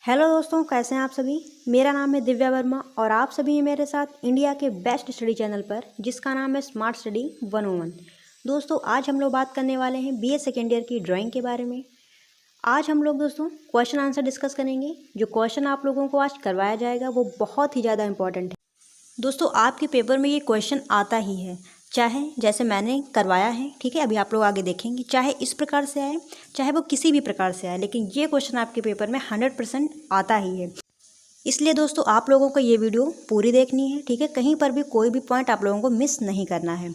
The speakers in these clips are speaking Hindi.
हेलो दोस्तों, कैसे हैं आप सभी। मेरा नाम है दिव्या वर्मा और आप सभी हैं मेरे साथ इंडिया के बेस्ट स्टडी चैनल पर, जिसका नाम है स्मार्ट स्टडी 101। दोस्तों, आज हम लोग बात करने वाले हैं बीए सेकेंड ईयर की ड्राइंग के बारे में। आज हम लोग दोस्तों क्वेश्चन आंसर डिस्कस करेंगे। जो क्वेश्चन आप लोगों को आज करवाया जाएगा वो बहुत ही ज़्यादा इंपॉर्टेंट है। दोस्तों, आपके पेपर में ये क्वेश्चन आता ही है, चाहे जैसे मैंने करवाया है, ठीक है, अभी आप लोग आगे देखेंगे, चाहे इस प्रकार से आए चाहे वो किसी भी प्रकार से आए, लेकिन ये क्वेश्चन आपके पेपर में 100% आता ही है। इसलिए दोस्तों आप लोगों को ये वीडियो पूरी देखनी है, ठीक है। कहीं पर भी कोई भी पॉइंट आप लोगों को मिस नहीं करना है,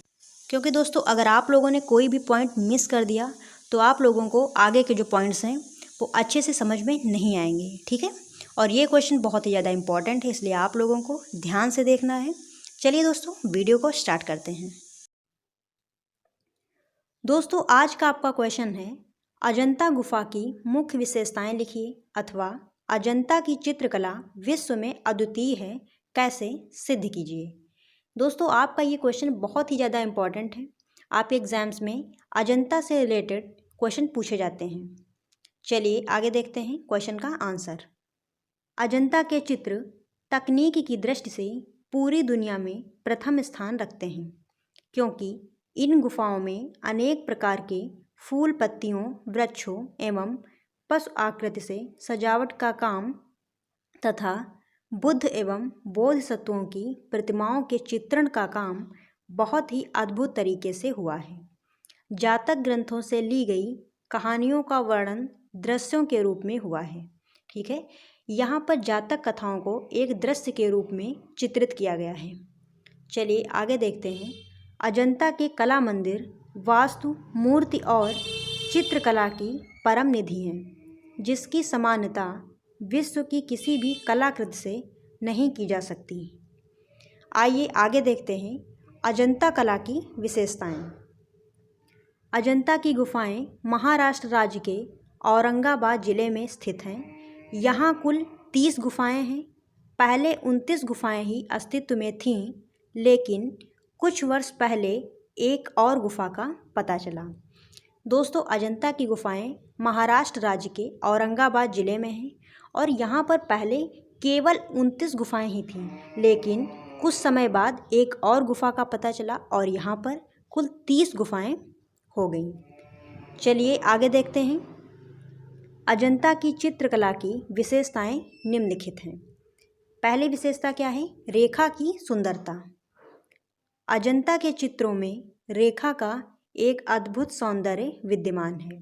क्योंकि दोस्तों अगर आप लोगों ने कोई भी पॉइंट मिस कर दिया तो आप लोगों को आगे के जो पॉइंट्स हैं वो अच्छे से समझ में नहीं आएंगे, ठीक है। और ये क्वेश्चन बहुत ही ज़्यादा इंपॉर्टेंट है, इसलिए आप लोगों को ध्यान से देखना है। चलिए दोस्तों वीडियो को स्टार्ट करते हैं। दोस्तों आज का आपका क्वेश्चन है, अजंता गुफा की मुख्य विशेषताएं लिखिए, अथवा अजंता की चित्रकला विश्व में अद्वितीय है, कैसे सिद्ध कीजिए। दोस्तों आपका ये क्वेश्चन बहुत ही ज़्यादा इंपॉर्टेंट है। आपके एग्जाम्स में अजंता से रिलेटेड क्वेश्चन पूछे जाते हैं। चलिए आगे देखते हैं क्वेश्चन का आंसर। अजंता के चित्र तकनीक की दृष्टि से पूरी दुनिया में प्रथम स्थान रखते हैं, क्योंकि इन गुफाओं में अनेक प्रकार के फूल पत्तियों, वृक्षों एवं पशु आकृति से सजावट का काम तथा बुद्ध एवं बोधिसत्वों की प्रतिमाओं के चित्रण का काम बहुत ही अद्भुत तरीके से हुआ है। जातक ग्रंथों से ली गई कहानियों का वर्णन दृश्यों के रूप में हुआ है, ठीक है। यहाँ पर जातक कथाओं को एक दृश्य के रूप में चित्रित किया गया है। चलिए आगे देखते हैं। अजंता के कला मंदिर वास्तु, मूर्ति और चित्रकला की परम निधि हैं, जिसकी समानता विश्व की किसी भी कलाकृति से नहीं की जा सकती। आइए आगे देखते हैं अजंता कला की विशेषताएं। अजंता की गुफाएं महाराष्ट्र राज्य के औरंगाबाद जिले में स्थित हैं। यहाँ कुल 30 गुफाएं हैं। पहले 29 गुफाएं ही अस्तित्व में थीं, लेकिन कुछ वर्ष पहले एक और गुफा का पता चला। दोस्तों अजंता की गुफाएं महाराष्ट्र राज्य के औरंगाबाद ज़िले में हैं और यहाँ पर पहले केवल 29 गुफाएं ही थीं, लेकिन कुछ समय बाद एक और गुफा का पता चला और यहाँ पर कुल 30 गुफाएं हो गईं। चलिए आगे देखते हैं। अजंता की चित्रकला की विशेषताएं निम्नलिखित हैं। पहली विशेषता क्या है? रेखा की सुंदरता। अजंता के चित्रों में रेखा का एक अद्भुत सौंदर्य विद्यमान है।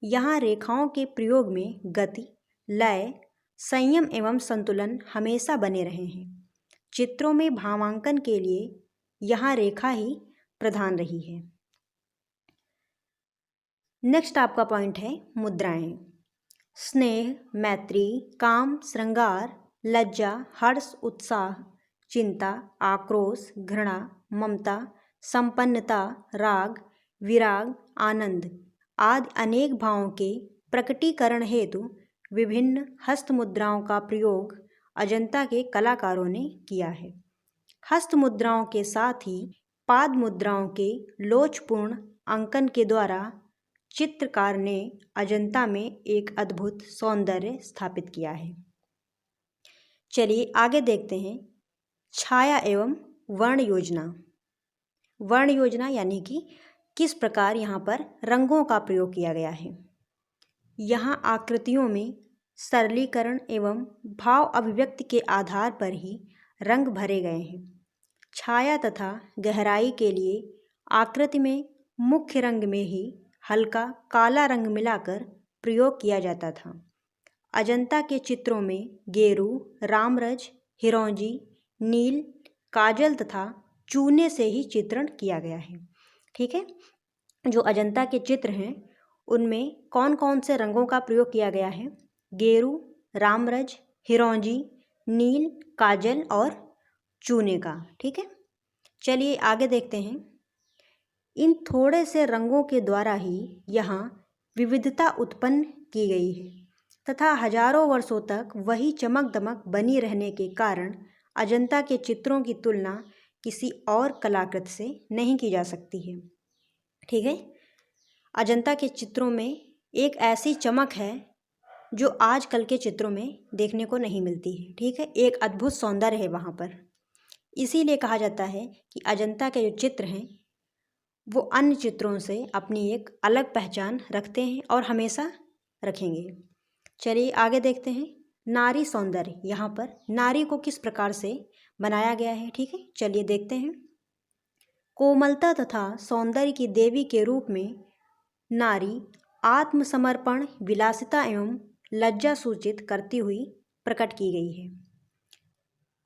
यहाँ रेखाओं के प्रयोग में गति, लय, संयम एवं संतुलन हमेशा बने रहे हैं। चित्रों में भावांकन के लिए यहाँ रेखा ही प्रधान रही है। नेक्स्ट आपका पॉइंट है मुद्राएं। स्नेह, मैत्री, काम, श्रृंगार, लज्जा, हर्ष, उत्साह, चिंता, आक्रोश, घृणा, ममता, संपन्नता, राग, विराग, आनंद आदि अनेक भावों के प्रकटीकरण हेतु विभिन्न हस्त मुद्राओं का प्रयोग अजंता के कलाकारों ने किया है। हस्त मुद्राओं के साथ ही पाद मुद्राओं के लोचपूर्ण अंकन के द्वारा चित्रकार ने अजंता में एक अद्भुत सौंदर्य स्थापित किया है। चलिए आगे देखते हैं छाया एवं वर्ण योजना। वर्ण योजना यानी कि किस प्रकार यहाँ पर रंगों का प्रयोग किया गया है। यहाँ आकृतियों में सरलीकरण एवं भाव अभिव्यक्ति के आधार पर ही रंग भरे गए हैं। छाया तथा गहराई के लिए आकृति में मुख्य रंग में ही हल्का काला रंग मिलाकर प्रयोग किया जाता था। अजंता के चित्रों में गेरू, रामरज, हिरौंजी, नील, काजल तथा चूने से ही चित्रण किया गया है, ठीक है। जो अजंता के चित्र हैं उनमें कौन कौन से रंगों का प्रयोग किया गया है? गेरू, रामरज, हिरौंजी, नील, काजल और चूने का, ठीक है। चलिए आगे देखते हैं। इन थोड़े से रंगों के द्वारा ही यहाँ विविधता उत्पन्न की गई है तथा हजारों वर्षों तक वही चमक दमक बनी रहने के कारण अजंता के चित्रों की तुलना किसी और कलाकृति से नहीं की जा सकती है, ठीक है। अजंता के चित्रों में एक ऐसी चमक है जो आजकल के चित्रों में देखने को नहीं मिलती है। ठीक है, एक अद्भुत सौंदर्य है वहाँ पर। इसीलिए कहा जाता है कि अजंता के जो चित्र हैं वो अन्य चित्रों से अपनी एक अलग पहचान रखते हैं और हमेशा रखेंगे। चलिए आगे देखते हैं। नारी सौंदर्य, यहाँ पर नारी को किस प्रकार से बनाया गया है। ठीक है, चलिए देखते हैं। कोमलता तथा सौंदर्य की देवी के रूप में नारी आत्मसमर्पण, विलासिता एवं लज्जा सूचित करती हुई प्रकट की गई है।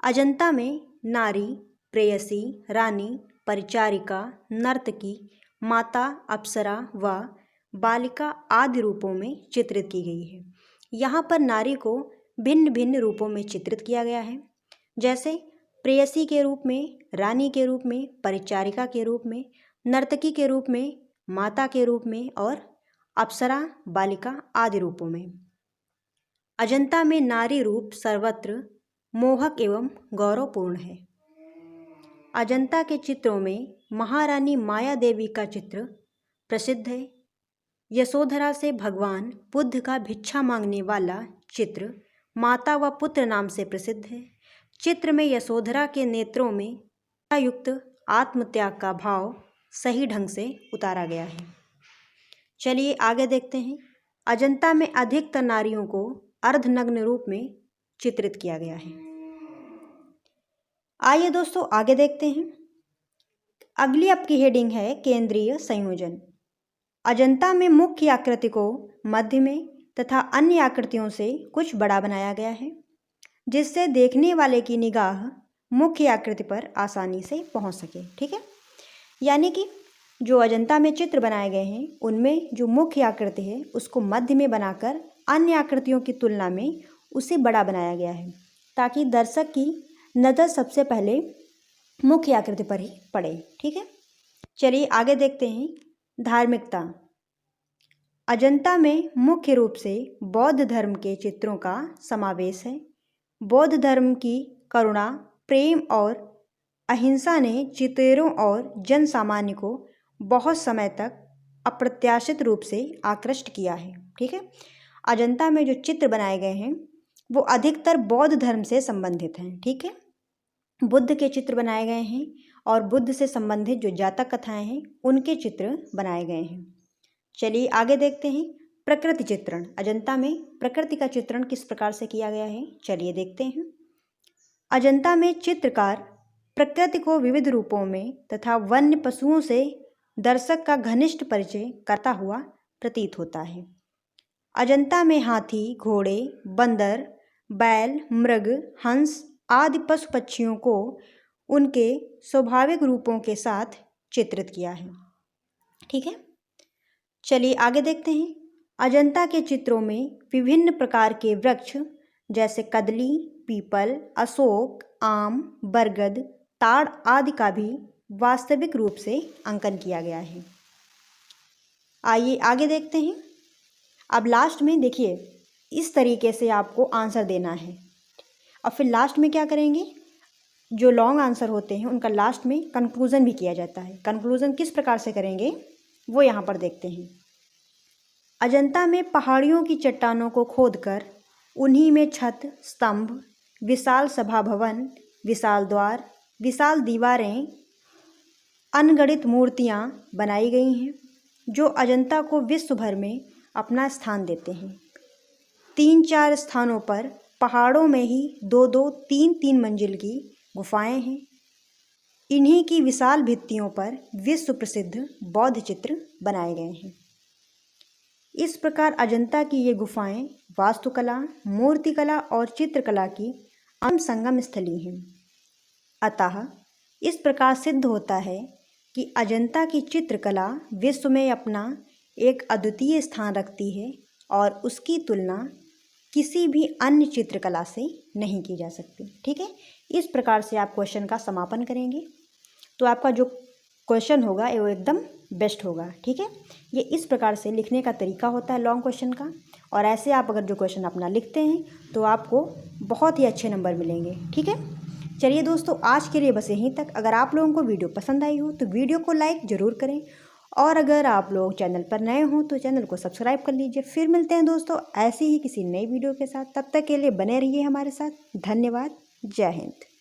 अजंता में नारी प्रेयसी, रानी, परिचारिका, नर्तकी, माता, अप्सरा व बालिका आदि रूपों में चित्रित की गई है। यहाँ पर नारी को भिन्न भिन्न रूपों में चित्रित किया गया है, जैसे प्रेयसी के रूप में, रानी के रूप में, परिचारिका के रूप में, नर्तकी के रूप में, माता के रूप में और अप्सरा, बालिका आदि रूपों में। अजंता में नारी रूप सर्वत्र मोहक एवं गौरवपूर्ण है। अजंता के चित्रों में महारानी माया देवी का चित्र प्रसिद्ध है। यशोधरा से भगवान बुद्ध का भिक्षा मांगने वाला चित्र माता व पुत्र नाम से प्रसिद्ध है। चित्र में यशोधरा के नेत्रों में युक्त आत्मत्याग का भाव सही ढंग से उतारा गया है। चलिए आगे देखते हैं। अजंता में अधिकतर नारियों को अर्धनग्न रूप में चित्रित किया गया है। आइए दोस्तों आगे देखते हैं। अगली आपकी हेडिंग है केंद्रीय संयोजन। अजंता में मुख्य आकृति को मध्य में तथा अन्य आकृतियों से कुछ बड़ा बनाया गया है, जिससे देखने वाले की निगाह मुख्य आकृति पर आसानी से पहुंच सके। ठीक है, यानी कि जो अजंता में चित्र बनाए गए हैं उनमें जो मुख्य आकृति है उसको मध्य में बनाकर अन्य आकृतियों की तुलना में उसे बड़ा बनाया गया है, ताकि दर्शक की नज़र सबसे पहले मुख्य आकृति पर ही पड़े। ठीक है, चलिए आगे देखते हैं। धार्मिकता। अजंता में मुख्य रूप से बौद्ध धर्म के चित्रों का समावेश है। बौद्ध धर्म की करुणा, प्रेम और अहिंसा ने चित्रों और जन सामान्य को बहुत समय तक अप्रत्याशित रूप से आकृष्ट किया है। ठीक है, अजंता में जो चित्र बनाए गए हैं वो अधिकतर बौद्ध धर्म से संबंधित हैं। ठीक है, बुद्ध के चित्र बनाए गए हैं और बुद्ध से संबंधित जो जातक कथाएं हैं उनके चित्र बनाए गए हैं। चलिए आगे देखते हैं। प्रकृति चित्रण। अजंता में प्रकृति का चित्रण किस प्रकार से किया गया है, चलिए देखते हैं। अजंता में चित्रकार प्रकृति को विविध रूपों में तथा वन्य पशुओं से दर्शक का घनिष्ठ परिचय करता हुआ प्रतीत होता है। अजंता में हाथी, घोड़े, बंदर, बैल, मृग, हंस आदि पशु पक्षियों को उनके स्वाभाविक रूपों के साथ चित्रित किया है। ठीक है, चलिए आगे देखते हैं। अजंता के चित्रों में विभिन्न प्रकार के वृक्ष जैसे कदली, पीपल, अशोक, आम, बरगद, ताड़ आदि का भी वास्तविक रूप से अंकन किया गया है। आइए आगे देखते हैं। अब लास्ट में देखिए, इस तरीके से आपको आंसर देना है और फिर लास्ट में क्या करेंगे, जो लॉन्ग आंसर होते हैं उनका लास्ट में कंक्लूजन भी किया जाता है। कंक्लूजन किस प्रकार से करेंगे वो यहाँ पर देखते हैं। अजंता में पहाड़ियों की चट्टानों को खोदकर उन्हीं में छत, स्तंभ, विशाल सभा भवन, विशाल द्वार, विशाल दीवारें, अनगणित मूर्तियाँ बनाई गई हैं, जो अजंता को विश्व भर में अपना स्थान देते हैं। 3-4 स्थानों पर पहाड़ों में ही 2-2, 3-3 मंजिल की गुफाएं हैं। इन्हीं की विशाल भित्तियों पर विश्व प्रसिद्ध बौद्ध चित्र बनाए गए हैं। इस प्रकार अजंता की ये गुफाएं वास्तुकला, मूर्तिकला और चित्रकला की अहम संगम स्थली हैं। अतः इस प्रकार सिद्ध होता है कि अजंता की चित्रकला विश्व में अपना एक अद्वितीय स्थान रखती है और उसकी तुलना किसी भी अन्य चित्रकला से नहीं की जा सकती। ठीक है, इस प्रकार से आप क्वेश्चन का समापन करेंगे तो आपका जो क्वेश्चन होगा वो एकदम बेस्ट होगा। ठीक है, ये इस प्रकार से लिखने का तरीका होता है लॉन्ग क्वेश्चन का, और ऐसे आप अगर जो क्वेश्चन अपना लिखते हैं तो आपको बहुत ही अच्छे नंबर मिलेंगे। ठीक है, चलिए दोस्तों, आज के लिए बस यहीं तक। अगर आप लोगों को वीडियो पसंद आई हो तो वीडियो को लाइक ज़रूर करें और अगर आप लोग चैनल पर नए हों तो चैनल को सब्सक्राइब कर लीजिए। फिर मिलते हैं दोस्तों ऐसी ही किसी नई वीडियो के साथ। तब तक के लिए बने रहिए हमारे साथ। धन्यवाद। जय हिंद।